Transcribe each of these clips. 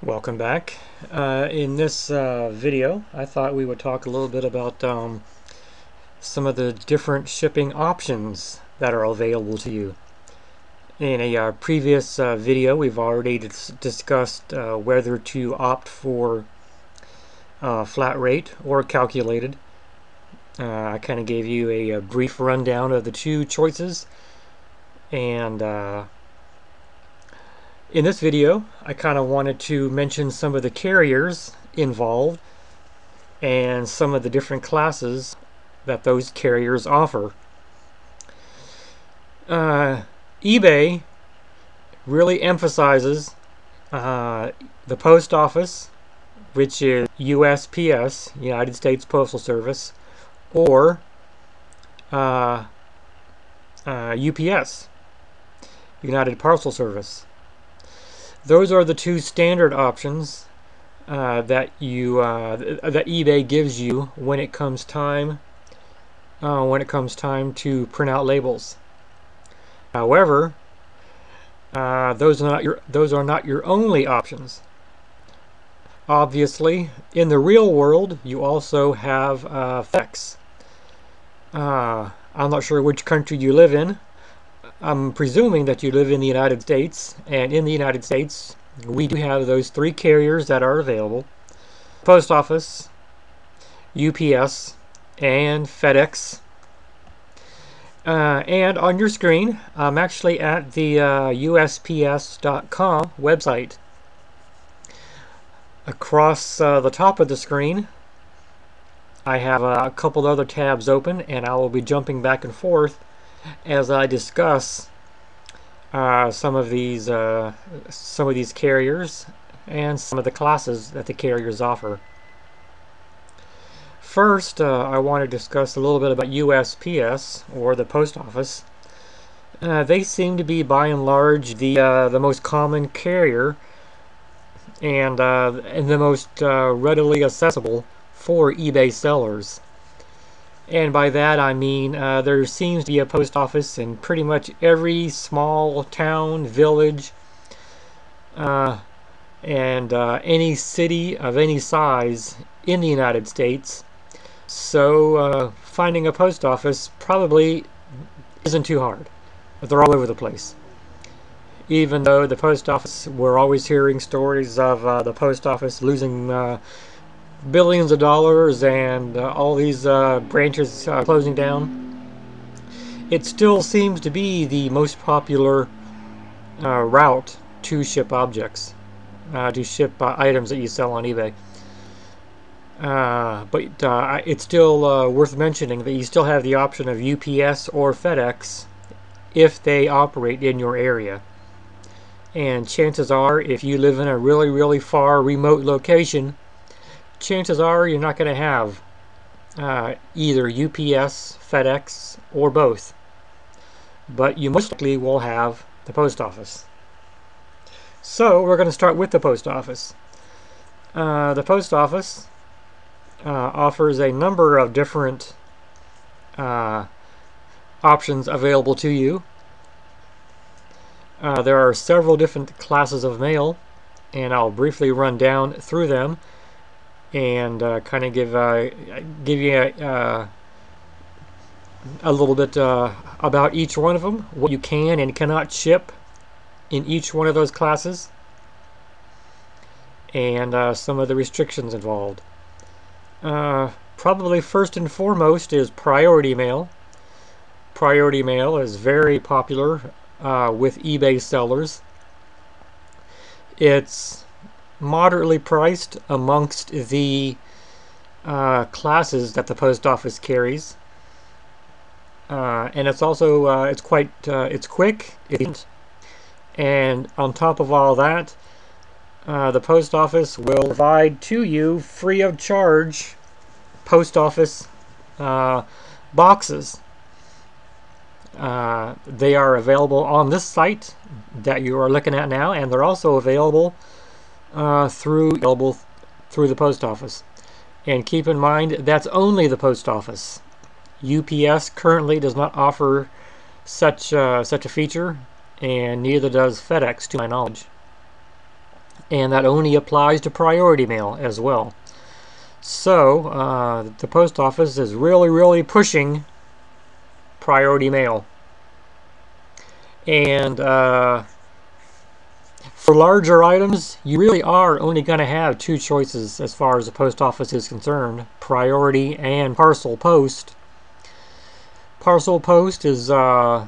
Welcome back. In this video, I thought we would talk a little bit about some of the different shipping options that are available to you. In a previous video, we've already discussed whether to opt for flat rate or calculated. I kind of gave you a brief rundown of the two choices, and in this video, I kind of wanted to mention some of the carriers involved and some of the different classes that those carriers offer. eBay really emphasizes the post office, which is USPS, United States Postal Service, or UPS, United Parcel Service. Those are the two standard options that eBay gives you when it comes time to print out labels. However, those are not your only options. Obviously, in the real world, you also have FedEx. I'm not sure which country you live in. I'm presuming that you live in the United States, and in the United States we do have those three carriers that are available: Post Office, UPS, and FedEx. And on your screen, I'm actually at the USPS.com website. Across the top of the screen, I have a couple other tabs open, and I will be jumping back and forth as I discuss some of these carriers and some of the classes that the carriers offer. First, I want to discuss a little bit about USPS, or the post office. They seem to be, by and large, the most common carrier and the most readily accessible for eBay sellers. And by that I mean there seems to be a post office in pretty much every small town, village, and any city of any size in the United States. So finding a post office probably isn't too hard. They're all over the place. Even though the post office, we're always hearing stories of the post office losing billions of dollars and all these branches closing down, it still seems to be the most popular route to ship objects, to ship items that you sell on eBay. But it's still worth mentioning that you still have the option of UPS or FedEx if they operate in your area. And chances are, if you live in a really, really far remote location, chances are you're not going to have either UPS, FedEx, or both. But you most likely will have the post office. So we're going to start with the post office. The post office offers a number of different options available to you. There are several different classes of mail, and I'll briefly run down through them and kind of give you a little bit about each one of them, what you can and cannot ship in each one of those classes, and some of the restrictions involved. Probably first and foremost is priority mail. Priority mail is very popular with eBay sellers. It's moderately priced amongst the classes that the post office carries, and it's also it's quick, and on top of all that, the post office will provide to you free of charge post office boxes. They are available on this site that you are looking at now, and they're also available through the post office. And keep in mind, that's only the post office. UPS currently does not offer such a feature, and neither does FedEx, to my knowledge. and that only applies to priority mail as well. So the post office is really pushing priority mail. And for larger items, you really are only going to have two choices as far as the post office is concerned: priority and parcel post. Parcel post is a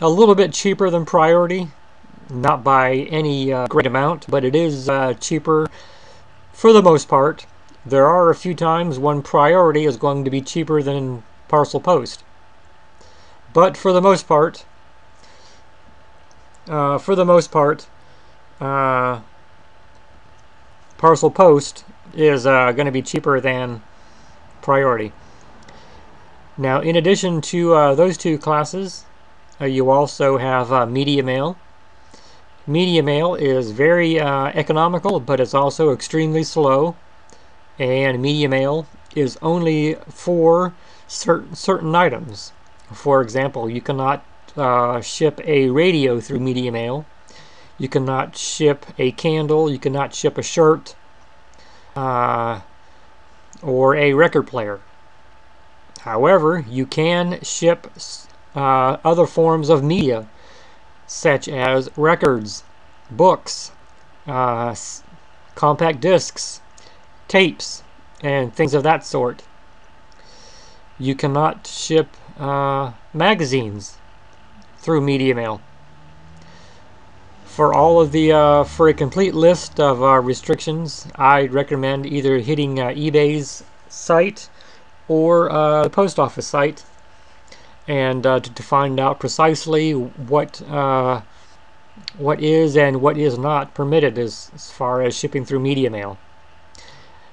little bit cheaper than priority, not by any great amount, but it is cheaper for the most part. There are a few times when priority is going to be cheaper than parcel post, but for the most part, parcel post is going to be cheaper than priority. Now, in addition to those two classes, you also have media mail. Media mail is very economical, but it's also extremely slow. And media mail is only for certain items. For example, you cannot ship a radio through media mail. You cannot ship a candle. You cannot ship a shirt or a record player. However, you can ship other forms of media, such as records, books, compact discs, tapes, and things of that sort. You cannot ship magazines through media mail. For all of the for a complete list of restrictions, I'd recommend either hitting eBay's site or the post office site, and to find out precisely what is and what is not permitted as far as shipping through media mail.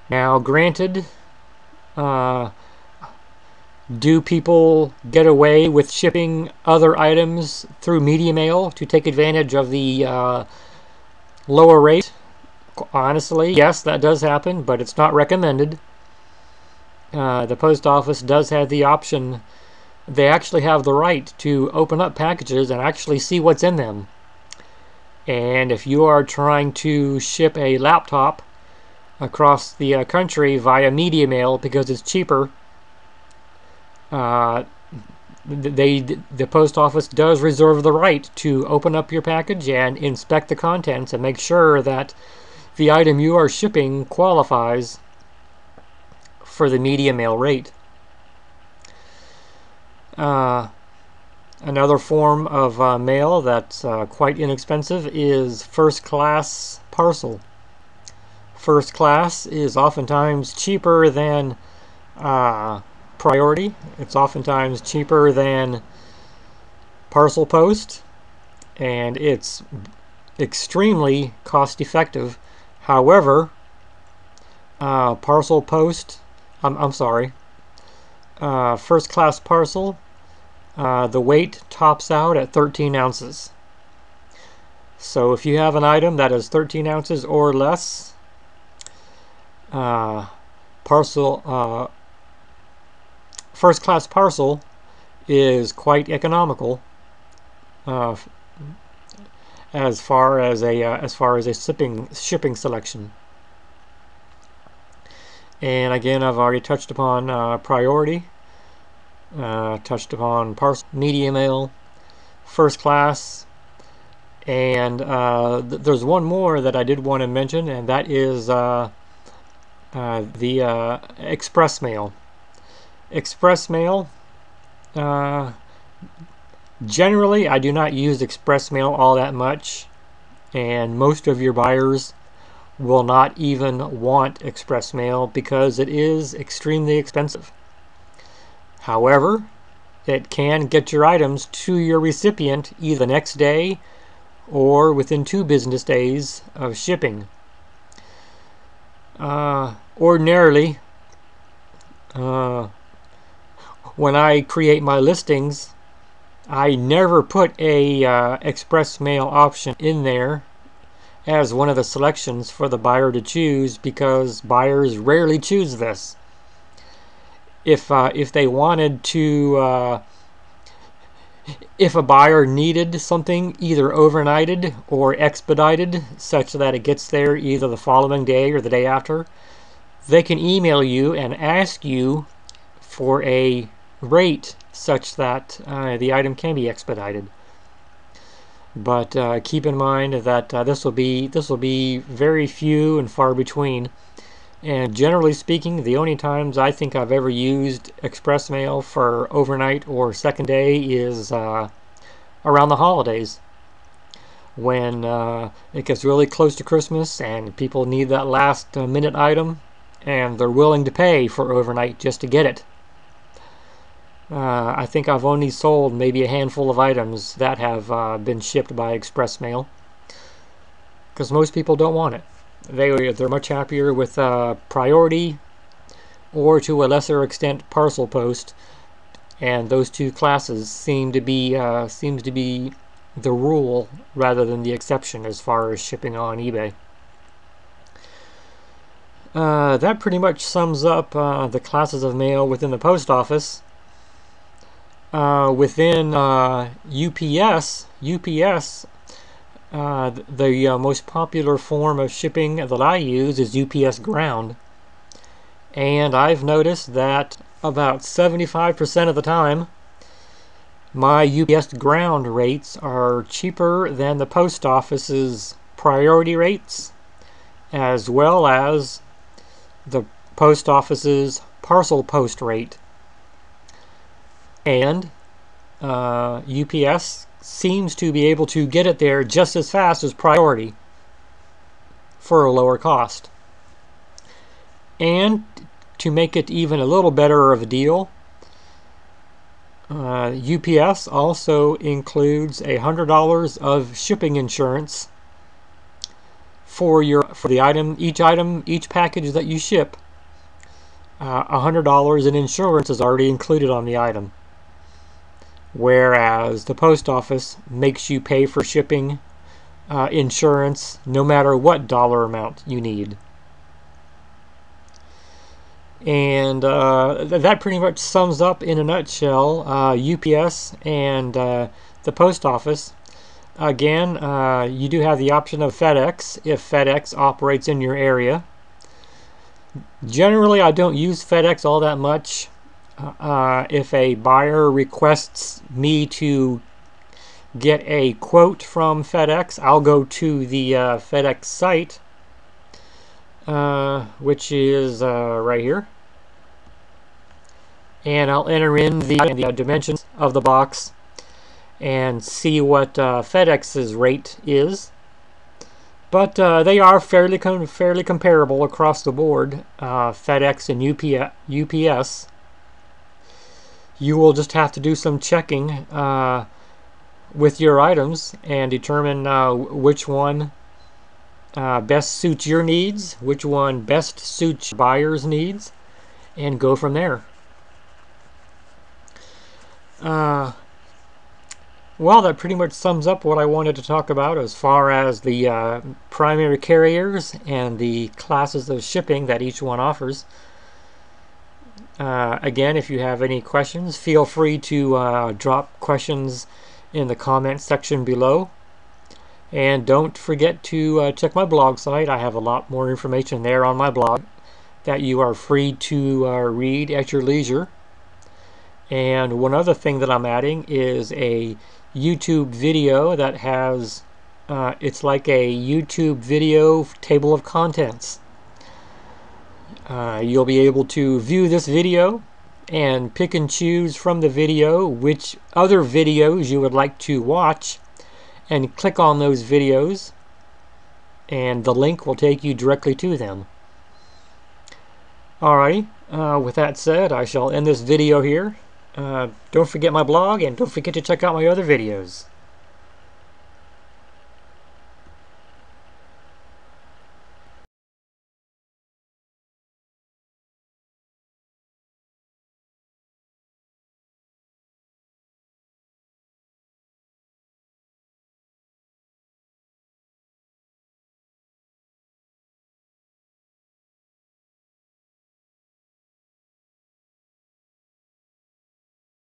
Now, granted, do people get away with shipping other items through media mail to take advantage of the lower rate? Honestly, yes, that does happen, but it's not recommended. The post office does have the option. They actually have the right to open up packages and actually see what's in them. And if you are trying to ship a laptop across the country via media mail because it's cheaper, the post office does reserve the right to open up your package and inspect the contents and make sure that the item you are shipping qualifies for the media mail rate. Another form of mail that's quite inexpensive is first class parcel. First class is oftentimes cheaper than priority. It's oftentimes cheaper than parcel post, and it's extremely cost effective. However, parcel post, first class parcel, the weight tops out at 13 ounces. So if you have an item that is 13 ounces or less, first class parcel is quite economical as far as a shipping selection. And again, I've already touched upon priority, touched upon parcel, media mail, first class, and there's one more that I did want to mention, and that is the express mail. Express mail, generally I do not use express mail all that much, and most of your buyers will not even want express mail because it is extremely expensive. However, it can get your items to your recipient either the next day or within 2 business days of shipping. Ordinarily, when I create my listings, I never put a express mail option in there as one of the selections for the buyer to choose, because buyers rarely choose this. If they wanted to If a buyer needed something either overnighted or expedited, such that it gets there either the following day or the day after, they can email you and ask you for a rate such that the item can be expedited. But keep in mind that this will be very few and far between. And generally speaking, the only times I think I've ever used express mail for overnight or second day is around the holidays, when it gets really close to Christmas and people need that last minute item and they're willing to pay for overnight just to get it. I think I've only sold maybe a handful of items that have been shipped by express mail, because most people don't want it. They're much happier with priority, or to a lesser extent parcel post, and those two classes seems to be the rule rather than the exception as far as shipping on eBay. That pretty much sums up the classes of mail within the post office. Within UPS, the most popular form of shipping that I use is UPS Ground. And I've noticed that about 75% of the time, my UPS Ground rates are cheaper than the post office's priority rates, as well as the post office's parcel post rate. And UPS seems to be able to get it there just as fast as priority for a lower cost. And to make it even a little better of a deal, UPS also includes $100 of shipping insurance for the item, each package that you ship. $100 in insurance is already included on the item, whereas the post office makes you pay for shipping insurance no matter what dollar amount you need. And that pretty much sums up in a nutshell UPS and the post office. Again, you do have the option of FedEx if FedEx operates in your area. Generally, I don't use FedEx all that much. If a buyer requests me to get a quote from FedEx, I'll go to the FedEx site, which is right here, and I'll enter in the dimensions of the box and see what FedEx's rate is. But they are fairly comparable across the board, FedEx and UPS. You will just have to do some checking with your items and determine which one best suits your needs, which one best suits your buyer's needs, and go from there. Well, that pretty much sums up what I wanted to talk about as far as the primary carriers and the classes of shipping that each one offers. Again, if you have any questions, feel free to drop questions in the comment section below. And don't forget to check my blog site. I have a lot more information there on my blog that you are free to read at your leisure. And one other thing that I'm adding is a YouTube video that has, it's like a YouTube video table of contents. You'll be able to view this video and pick and choose from the video which other videos you would like to watch, and click on those videos and the link will take you directly to them. Alrighty, with that said, I shall end this video here. Don't forget my blog, and don't forget to check out my other videos.